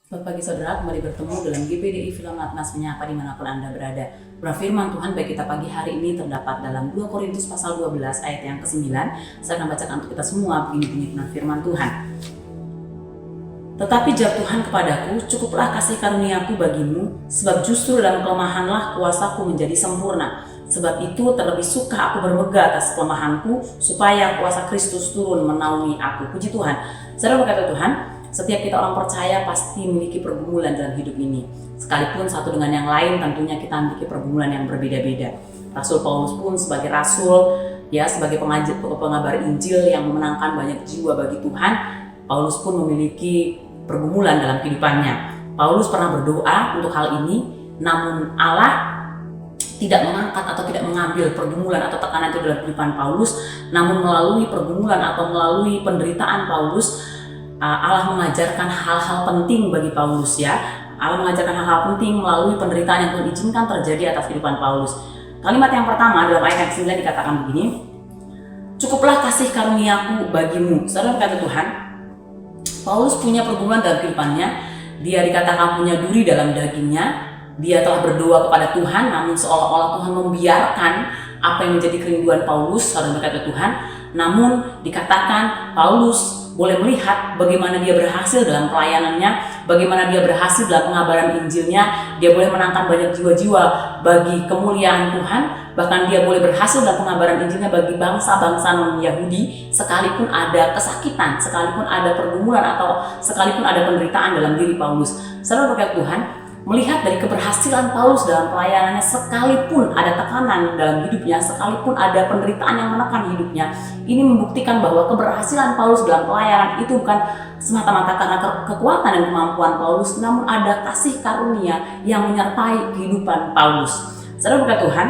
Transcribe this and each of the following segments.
Selamat pagi saudara, kembali bertemu dalam GPDI Film Atmas Menyapa dimanapun Anda berada. Firman Tuhan bagi kita pagi hari ini terdapat dalam 2 Korintus pasal 12 ayat yang ke-9. Saya akan bacakan untuk kita semua begini bunyi firman Tuhan. Tetapi jawab Tuhan kepadaku, cukuplah kasih karuniaku bagimu, sebab justru dalam kelemahanlah kuasaku menjadi sempurna. Sebab itu terlebih suka aku bermegah atas kelemahanku, supaya kuasa Kristus turun menaungi aku. Puji Tuhan. Saudara berkata Tuhan, setiap kita orang percaya pasti memiliki pergumulan dalam hidup ini. Sekalipun satu dengan yang lain tentunya kita memiliki pergumulan yang berbeda-beda. Rasul Paulus pun sebagai rasul, sebagai pengabar Injil yang memenangkan banyak jiwa bagi Tuhan, Paulus pun memiliki pergumulan dalam kehidupannya. Paulus pernah berdoa untuk hal ini, namun Allah tidak mengangkat atau tidak mengambil pergumulan atau tekanan itu dalam kehidupan Paulus, namun melalui pergumulan atau melalui penderitaan Paulus, Allah mengajarkan hal-hal penting bagi Paulus Allah mengajarkan hal-hal penting melalui penderitaan yang Tuhan izinkan terjadi atas kehidupan Paulus. Kalimat yang pertama dalam ayat yang 9 dikatakan begini, cukuplah kasih karuniaku bagimu. Saudara berkata Tuhan, Paulus punya pergumulan dalam kehidupannya. Dia dikatakan punya duri dalam dagingnya. Dia telah berdoa kepada Tuhan, namun seolah-olah Tuhan membiarkan apa yang menjadi kerinduan Paulus. Saudara berkata Tuhan, namun dikatakan Paulus boleh melihat bagaimana dia berhasil dalam pelayanannya, bagaimana dia berhasil dalam pengabaran Injilnya, dia boleh menangkan banyak jiwa-jiwa bagi kemuliaan Tuhan, bahkan dia boleh berhasil dalam pengabaran Injilnya bagi bangsa-bangsa non-Yahudi, sekalipun ada kesakitan, sekalipun ada pergumulan atau sekalipun ada penderitaan dalam diri Paulus. Saudara berkat Tuhan, melihat dari keberhasilan Paulus dalam pelayanannya, sekalipun ada tekanan dalam hidupnya, sekalipun ada penderitaan yang menekan hidupnya, ini membuktikan bahwa keberhasilan Paulus dalam pelayanan itu bukan semata-mata karena kekuatan dan kemampuan Paulus, namun ada kasih karunia yang menyertai kehidupan Paulus. Saudara berkat Tuhan,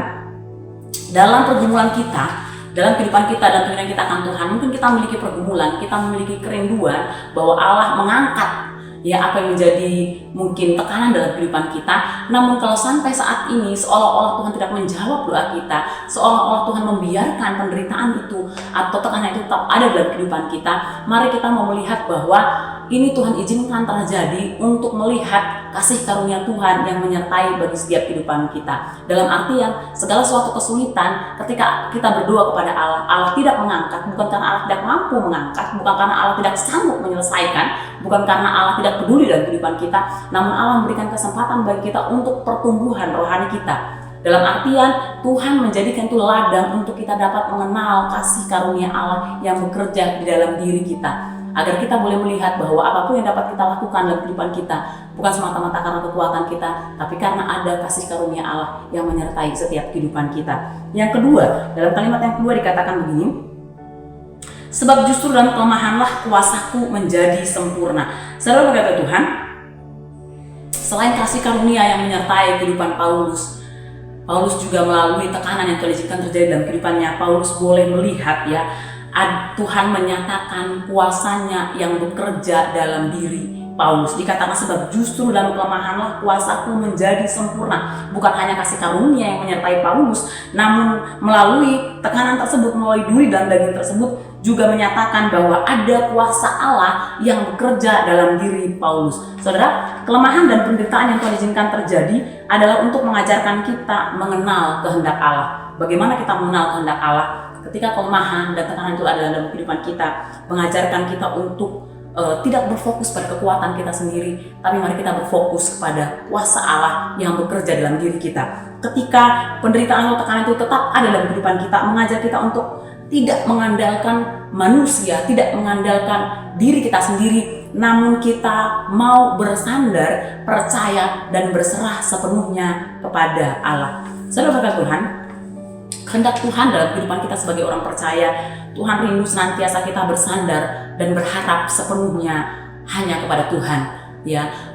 dalam pergumulan kita, dalam kehidupan kita dan pengiran kita akan Tuhan, mungkin kita memiliki pergumulan, kita memiliki kerinduan bahwa Allah mengangkat apa yang menjadi mungkin tekanan dalam kehidupan kita. Namun kalau sampai saat ini seolah-olah Tuhan tidak menjawab doa kita, seolah-olah Tuhan membiarkan penderitaan itu atau tekanan itu tetap ada dalam kehidupan kita, mari kita mau melihat bahwa ini Tuhan izinkan terjadi untuk melihat kasih karunia Tuhan yang menyertai bagi setiap kehidupan kita. Dalam artian segala suatu kesulitan ketika kita berdoa kepada Allah, Allah tidak mengangkat, bukan karena Allah tidak mampu mengangkat, bukan karena Allah tidak sanggup menyelesaikan, bukan karena Allah tidak peduli dalam kehidupan kita, namun Allah memberikan kesempatan bagi kita untuk pertumbuhan rohani kita. Dalam artian Tuhan menjadikan itu ladang untuk kita dapat mengenal kasih karunia Allah yang bekerja di dalam diri kita, agar kita boleh melihat bahwa apapun yang dapat kita lakukan dalam kehidupan kita bukan semata-mata karena kekuatan kita, tapi karena ada kasih karunia Allah yang menyertai setiap kehidupan kita. Yang kedua, dalam kalimat yang kedua dikatakan begini, sebab justru dalam kelemahanlah kuasaku menjadi sempurna. Saudara berkata Tuhan, selain kasih karunia yang menyertai kehidupan Paulus juga melalui tekanan yang Tuhan terjadi dalam kehidupannya, Paulus boleh melihat Tuhan menyatakan kuasanya yang bekerja dalam diri Paulus. Dikatakan sebab justru dalam kelemahanlah kuasaku menjadi sempurna. Bukan hanya kasih karunia yang menyertai Paulus, namun melalui tekanan tersebut, melalui duri dalam daging tersebut juga menyatakan bahwa ada kuasa Allah yang bekerja dalam diri Paulus. Saudara, kelemahan dan penderitaan yang Tuhan izinkan terjadi adalah untuk mengajarkan kita mengenal kehendak Allah. Bagaimana kita mengenal kehendak Allah? Ketika kelemahan dan tekanan itu ada dalam kehidupan kita, mengajarkan kita untuk tidak berfokus pada kekuatan kita sendiri, tapi mari kita berfokus kepada kuasa Allah yang bekerja dalam diri kita. Ketika penderitaan atau tekanan itu tetap ada dalam kehidupan kita, mengajar kita untuk tidak mengandalkan manusia, tidak mengandalkan diri kita sendiri, namun kita mau bersandar, percaya, dan berserah sepenuhnya kepada Allah. Saudara berkat Tuhan, kehendak Tuhan dalam kehidupan kita sebagai orang percaya, Tuhan rindu senantiasa kita bersandar dan berharap sepenuhnya hanya kepada Tuhan.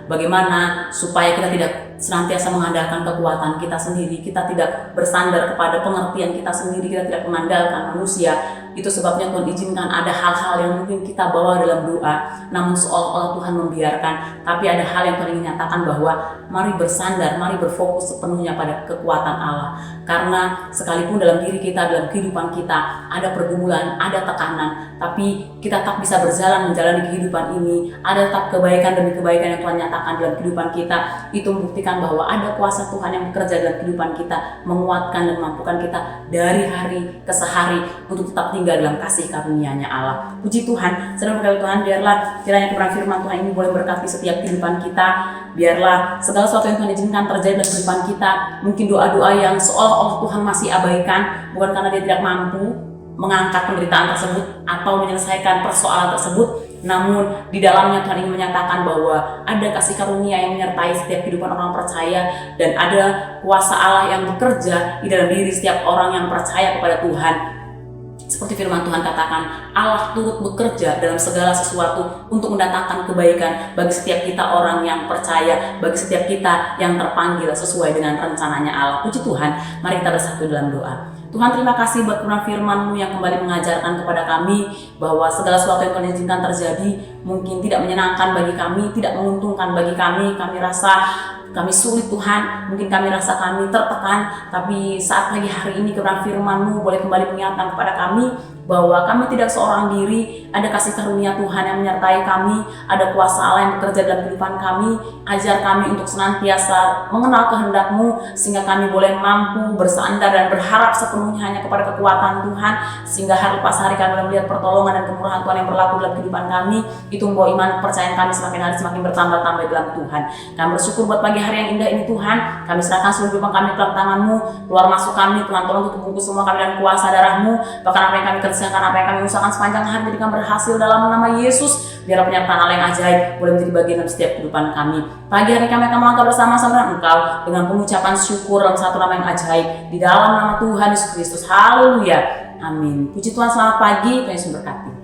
Bagaimana supaya kita tidak senantiasa mengandalkan kekuatan kita sendiri, kita tidak bersandar kepada pengertian kita sendiri, kita tidak mengandalkan manusia, Itu sebabnya Tuhan izinkan ada hal-hal yang mungkin kita bawa dalam doa, namun seolah-olah Tuhan membiarkan. Tapi ada hal yang Tuhan ingin nyatakan bahwa mari bersandar, mari berfokus sepenuhnya pada kekuatan Allah. Karena sekalipun dalam diri kita, dalam kehidupan kita ada pergumulan, ada tekanan, tapi kita tetap bisa berjalan menjalani kehidupan ini. Ada tetap kebaikan demi kebaikan yang Tuhan nyatakan dalam kehidupan kita. Itu membuktikan bahwa ada kuasa Tuhan yang bekerja dalam kehidupan kita, menguatkan dan memampukan kita dari hari ke sehari untuk tetap tinggal dalam kasih karunia-Nya Allah. Puji Tuhan, saudara berkati Tuhan, biarlah kiranya kebenaran firman Tuhan ini boleh berkati setiap kehidupan kita. Biarlah segala sesuatu yang Tuhan izinkan terjadi dalam kehidupan kita, mungkin doa-doa yang seolah-olah Tuhan masih abaikan, bukan karena dia tidak mampu mengangkat penderitaan tersebut atau menyelesaikan persoalan tersebut, namun di dalamnya Tuhan ingin menyatakan bahwa ada kasih karunia yang menyertai setiap kehidupan orang percaya, dan ada kuasa Allah yang bekerja di dalam diri setiap orang yang percaya kepada Tuhan. Seperti firman Tuhan katakan, Allah turut bekerja dalam segala sesuatu untuk mendatangkan kebaikan bagi setiap kita orang yang percaya, bagi setiap kita yang terpanggil sesuai dengan rencananya Allah. Puji Tuhan, mari kita bersatu dalam doa. Tuhan, terima kasih buat kebenaran firman-Mu yang kembali mengajarkan kepada kami bahwa segala sesuatu yang Tuhan izinkan terjadi mungkin tidak menyenangkan bagi kami, tidak menguntungkan bagi kami. Kami rasa kami sulit Tuhan, mungkin kami rasa kami tertekan, tapi saat pagi hari ini kebenaran firman-Mu boleh kembali mengingatkan kepada kami bahwa kami tidak seorang diri, ada kasih karunia Tuhan yang menyertai kami, ada kuasa Allah yang bekerja dalam kehidupan kami. Ajar kami untuk senantiasa mengenal kehendak-Mu, sehingga kami boleh mampu bersandar dan berharap sepenuhnya hanya kepada kekuatan Tuhan, sehingga hari lepas hari kami boleh melihat pertolongan dan kemurahan Tuhan yang berlaku dalam kehidupan kami. Itu membawa iman kepercayaan kami semakin hari semakin bertambah-tambah dalam Tuhan. Kami bersyukur buat pagi hari yang indah ini Tuhan. Kami serahkan seluruh kehidupan kami ke dalam tangan-Mu. Keluar masuk kami Tuhan, tolong tutup bungkus semua kami dan kuasa darah-Mu. Bahkan apa yang kami kerjakan, apa yang kami usahakan sepanjang hari, jadikan berhasil dalam nama Yesus. Biar penyertaan Allah yang ajaib boleh menjadi bagian dalam setiap kehidupan kami. Pagi hari kami akan melangkah bersama-sama dengan Engkau dengan pengucapan syukur dalam satu nama yang ajaib, di dalam nama Tuhan Yesus Kristus. Haleluya. Amin. Puji Tuhan, selamat pagi. Tuhan Yesus memberkati.